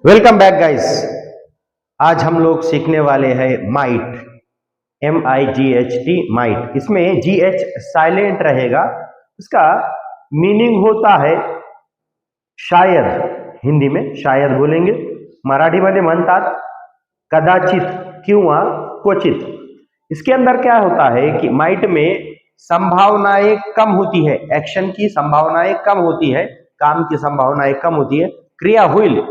Welcome back guys. आज हम लोग सीखने वाले हैं माइट, MIGHT माइट। इसमें GH साइलेंट रहेगा। इसका मीनिंग होता है शायद, हिंदी में शायद बोलेंगे, मराठीमध्ये म्हणतात कदाचित किंवा क्वचित। इसके अंदर क्या होता है कि माइट में संभावनाएं कम होती है, एक्शन की संभावनाएं कम होती है, काम की संभावनाएं कम होती है, क्रिया होईल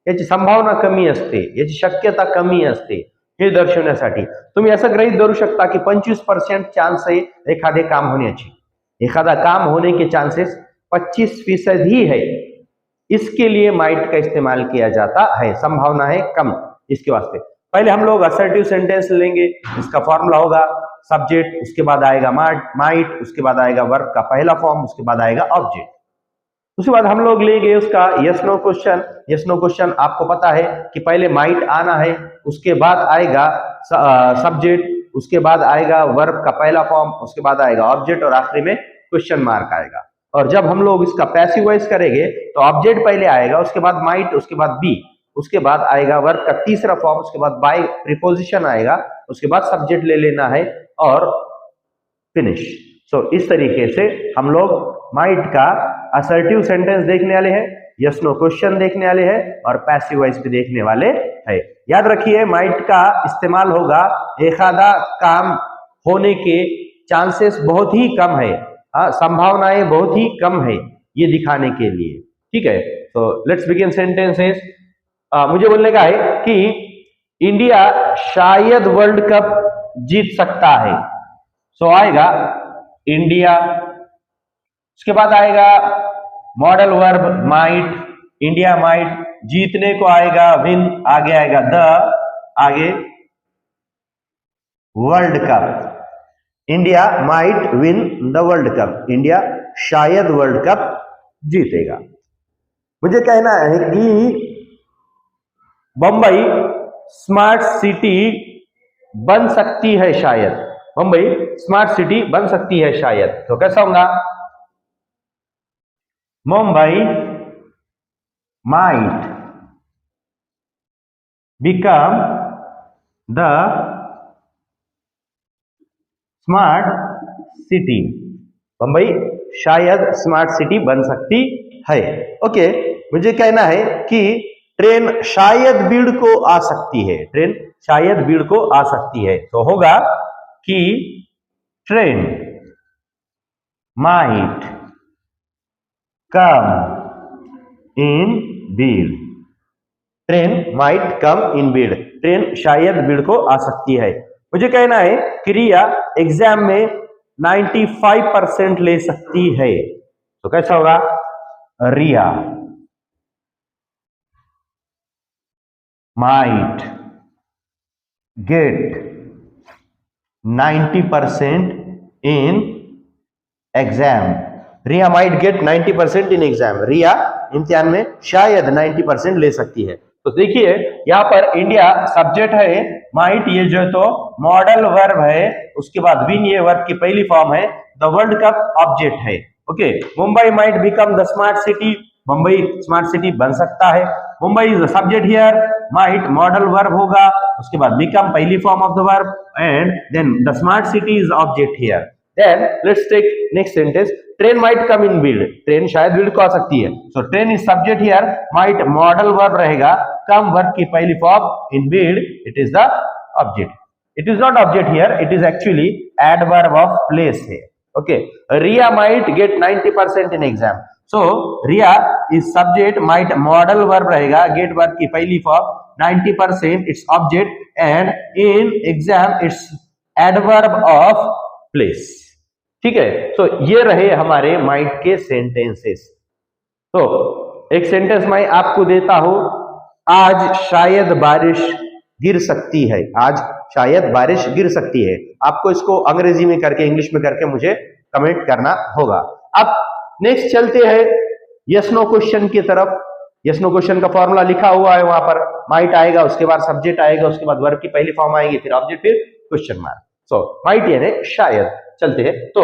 याची संभावना कमी असते, याची शक्यता कमी असते, हे दर्शवण्यासाठी तुम्ही असं गृहीत धरू शकता की 25% चान्स आहे एखादे काम होण्याची, एखादा काम होने के चांसेस 25% ही है। इसके लिए माइट का इस्तेमाल किया जाता है, संभावना है कम इसके वास्ते। पहले हम लोग असर्टिव सेंटेंस लेंगे। इसका फॉर्मूला होगा सब्जेक्ट, उसके बाद आएगा माइट, उसके बाद आएगा वर्ब का पहला फॉर्म, उसके बाद आएगा ऑब्जेक्ट। उसके बाद हम लोग लेंगे उसका yes no question. Yes no question आपको पता है कि पहले माइट आना है, उसके बाद आएगा सब्जेक्ट, उसके बाद आएगा वर्ब का पहला फॉर्म, उसके बाद आएगा ऑब्जेक्ट और आखिरी में क्वेश्चन मार्क आएगा। और जब हम लोग इसका पैसिव वॉइस करेंगे तो ऑब्जेक्ट पहले आएगा, उसके बाद माइट, उसके बाद बी, उसके बाद आएगा वर्ब का तीसरा फॉर्म, उसके बाद बाय प्रीपोजिशन आएगा, उसके बाद सब्जेक्ट ले लेना है और फिनिश। इस तरीके से हम लोग माइट का असर्टिव सेंटेंस देखने वाले हैं, यस नो क्वेश्चन देखने वाले हैं और पैसिव वॉइस भी देखने वाले हैं। याद रखिए माइट का इस्तेमाल होगा एखादा काम होने के चांसेस बहुत ही कम है, संभावनाएं बहुत ही कम है, ये दिखाने के लिए। ठीक है, तो लेट्स बिगिन सेंटेंसेस। मुझे बोलने का है कि इंडिया शायद वर्ल्ड कप जीत सकता है। आएगा इंडिया, उसके बाद आएगा modal verb might, India might, जीतने को आएगा विन, आगे आएगा द, आगे world cup, India might win the world cup, India शायद वर्ल्ड कप जीतेगा। मुझे कहना है कि बंबई स्मार्ट सिटी बन सकती है शायद, मुंबई स्मार्ट सिटी बन सकती है शायद। तो कैसा होगा? Mumbai might become the smart city, Mumbai शायद स्मार्ट सिटी बन सकती है। ओके, मुझे कहना है कि ट्रेन शायद बीड़ को आ सकती है, ट्रेन शायद बीड़ को आ सकती है। तो होगा कि ट्रेन माइट कम इन बीड़, ट्रेन माइट कम इन बीड़, ट्रेन शायद बीड़ को आ सकती है। मुझे कहना है कि रिया एग्जाम में 95% ले सकती है। तो कैसा होगा? Ria might get 90% in exam, Ria might get 90% in exam, Ria इम्तिहान में शायद 90% ले सकती है। तो देखिए यहां पर इंडिया सब्जेक्ट है, माइट ये जो तो मॉडल वर्ब है, उसके बाद विन ये वर्ब की पहली फॉर्म है, द वर्ल्ड कप ऑब्जेक्ट है। Okay, Mumbai might become the smart city, Mumbai smart city बन सकता है। Mumbai is the subject here, might modal verb होगा, उसके बाद बिकम पहली form of the verb and then the smart city is object here. Then let's take next sentence. Train might come in build. Train शायद build को आ सकती है। So train is subject here. Might model verb रहेगा। Come verb की पहली form in build. It is the object. It is not object here. It is actually adverb of place है। Okay. Ria might get 90% in exam. So Ria is subject. Might model verb रहेगा। Get verb की पहली form 90%. It's object and in exam it's adverb of place। ठीक है, तो ये रहे हमारे माइट के सेंटेंसेस। तो एक सेंटेंस मैं आपको देता हूं, आज शायद बारिश गिर सकती है, आज शायद बारिश गिर सकती है। आपको इसको अंग्रेजी में करके, इंग्लिश में करके मुझे कमेंट करना होगा। अब नेक्स्ट चलते हैं यस नो क्वेश्चन की तरफ। यस नो क्वेश्चन का फॉर्मूला लिखा हुआ है वहां पर, माइट आएगा, उसके बाद सब्जेक्ट आएगा, उसके बाद वर्ब की पहली फॉर्म आएगी, फिर ऑब्जेक्ट, फिर क्वेश्चन मार्क। माइट यानी शायद। चलते हैं, तो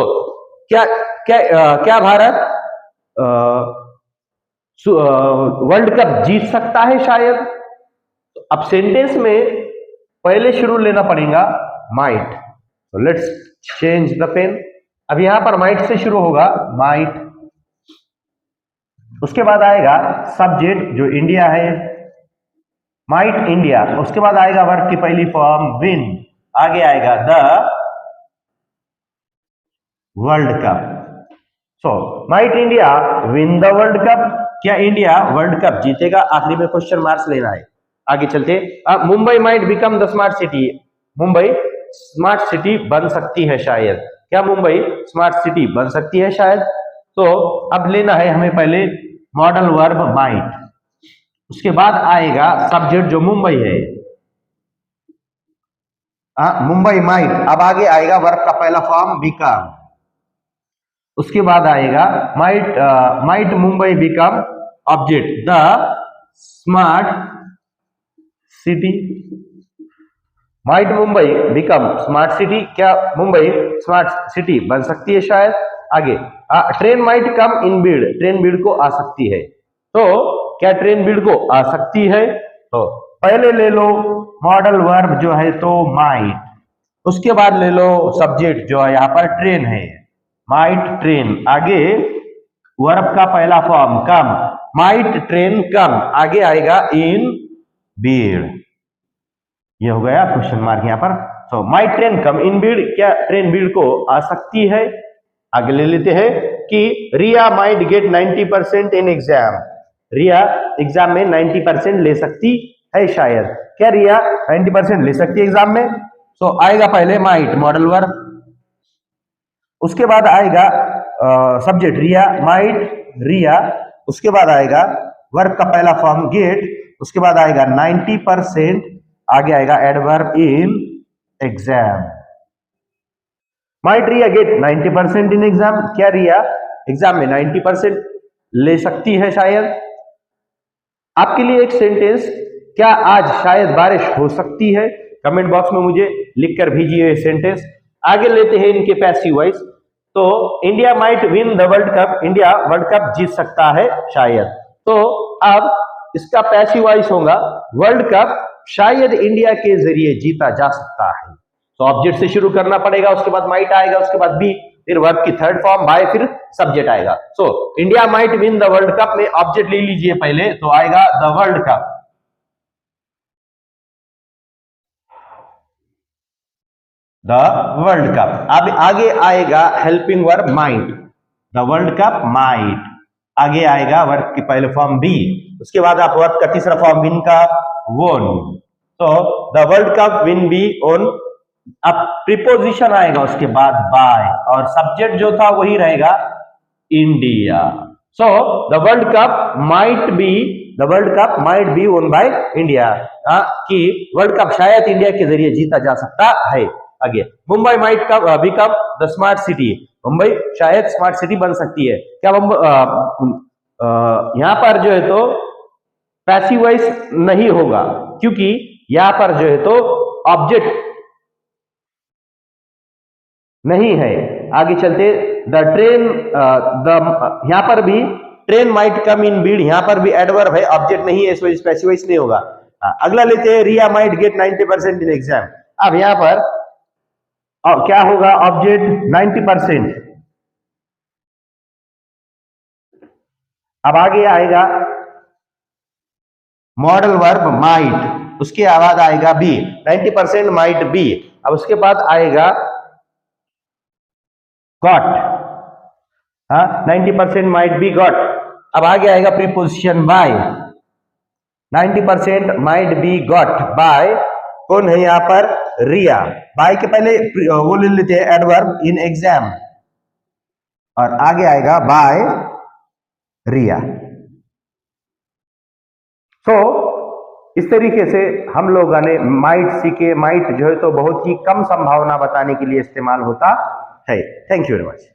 क्या क्या क्या भारत वर्ल्ड कप जीत सकता है शायद। अब सेंटेंस में पहले शुरू लेना पड़ेगा माइट। तो लेट्स चेंज द पेन। अब यहां पर माइट से शुरू होगा, माइट। उसके बाद आएगा सब्जेक्ट जो इंडिया है, माइट इंडिया। उसके बाद आएगा वर्ब की पहली फॉर्म विन। आगे आएगा the world cup. So might India win the world cup. क्या इंडिया वर्ल्ड कप जीतेगा? आखिरी में क्वेश्चन मार्क्स लेना है। आगे चलते। Mumbai might become the smart city. Mumbai smart city बन सकती है शायद। क्या मुंबई स्मार्ट सिटी बन सकती है शायद? तो अब लेना है हमें पहले मॉडल वर्ब माइट। उसके बाद आएगा सब्जेक्ट जो मुंबई है, मुंबई माइट। अब आगे आएगा वर्ब का पहला फॉर्म बिकम। उसके बाद आएगा might Mumbai become object the smart city. Might Mumbai become smart city. क्या मुंबई स्मार्ट सिटी बन सकती है शायद? आगे ट्रेन माइट कम इन बीड़। ट्रेन बीड़ को आ सकती है। तो क्या ट्रेन बीड़ को आ सकती है? तो पहले ले लो मॉडल वर्ब जो है तो माइट। उसके बाद ले लो सब्जेक्ट जो है यहाँ पर ट्रेन है, माइट ट्रेन। आगे वर्ब का पहला फॉर्म कम, माइट ट्रेन कम। आगे आएगा इन बीड़। ये हो गया क्वेश्चन मार्क यहाँ पर। सो माइट ट्रेन कम इन बीड़। क्या ट्रेन बीड़ को आ सकती है? आगे ले लेते हैं कि Ria might get 90% in exam. Ria exam में 90% ले सकती है शायद। क्या रिया 90% ले सकती है एग्जाम में? सो आएगा पहले माइट मॉडल वर्ब। उसके बाद आएगा सब्जेक्ट रिया, माइट रिया। उसके बाद आएगा वर्ब का पहला फॉर्म गेट। उसके बाद आएगा 90%। आगे आएगा adverb in exam. Might Riya get 90% in exam. क्या रिया एग्जाम में 90% ले सकती है शायद? आपके लिए एक सेंटेंस, क्या आज शायद बारिश हो सकती है? कमेंट बॉक्स में मुझे लिखकर भेजिए सेंटेंस। आगे लेते हैं इनके पैसिव वॉइस। तो India might win the world cup. India world cup जीत सकता है शायद। तो अब इसका पैसिव वॉइस होगा वर्ल्ड कप शायद इंडिया के जरिए जीता जा सकता है। तो ऑब्जेक्ट से शुरू करना पड़ेगा, उसके बाद माइट आएगा, उसके बाद बी, फिर वर्ब की थर्ड फॉर्म बाय, फिर सब्जेक्ट आएगा। So India might win the world cup में ऑब्जेक्ट ले लीजिए पहले, तो आएगा the world cup. The world cup. अब आगे आएगा helping verb might, the world cup might. आगे आएगा वर्ब की पहले फॉर्म बी। उसके बाद आप वर्ब का तीसरा फॉर्म विन का वोन। तो the world cup win be won. अब प्रीपोजिशन आएगा उसके बाद बाय, और सब्जेक्ट जो था वही रहेगा India. So the world cup might be, the world cup might be own by India. कि वर्ल्ड कप शायद इंडिया के जरिए जीता जा सकता है। आगे Mumbai might become the smart city. Mumbai शायद स्मार्ट सिटी बन सकती है। क्या यहां पर जो है तो पैसिव वॉइस नहीं होगा, क्योंकि यहां पर जो है तो ऑब्जेक्ट नहीं है। आगे चलते द ट्रेन, यहां पर भी ट्रेन माइट कम इन बीड। यहां पर भी एडवर्ब है, ऑब्जेक्ट नहीं है, इसमें पैसिव वॉइस नहीं होगा। अगला लेते हैं रिया माइट गेट 90% इन एग्जाम। अब यहां पर क्या होगा? ऑब्जेक्ट 90%। अब आगे आएगा मॉडल वर्ब माइट, उसके बाद आएगा बी, 90% माइट बी। अब उसके बाद आएगा गॉट, 90% माइट बी गॉट। अब आगे आएगा preposition by, 90% might be got by. कौन है यहाँ पर? रिया। बाय के पहले वो ले लेते हैं एडवर्ब इन एग्जाम, और आगे आएगा बाय रिया। तो इस तरीके से हम लोगों ने माइट सीखे। माइट जो है तो बहुत ही कम संभावना बताने के लिए इस्तेमाल होता है। Thank you very much.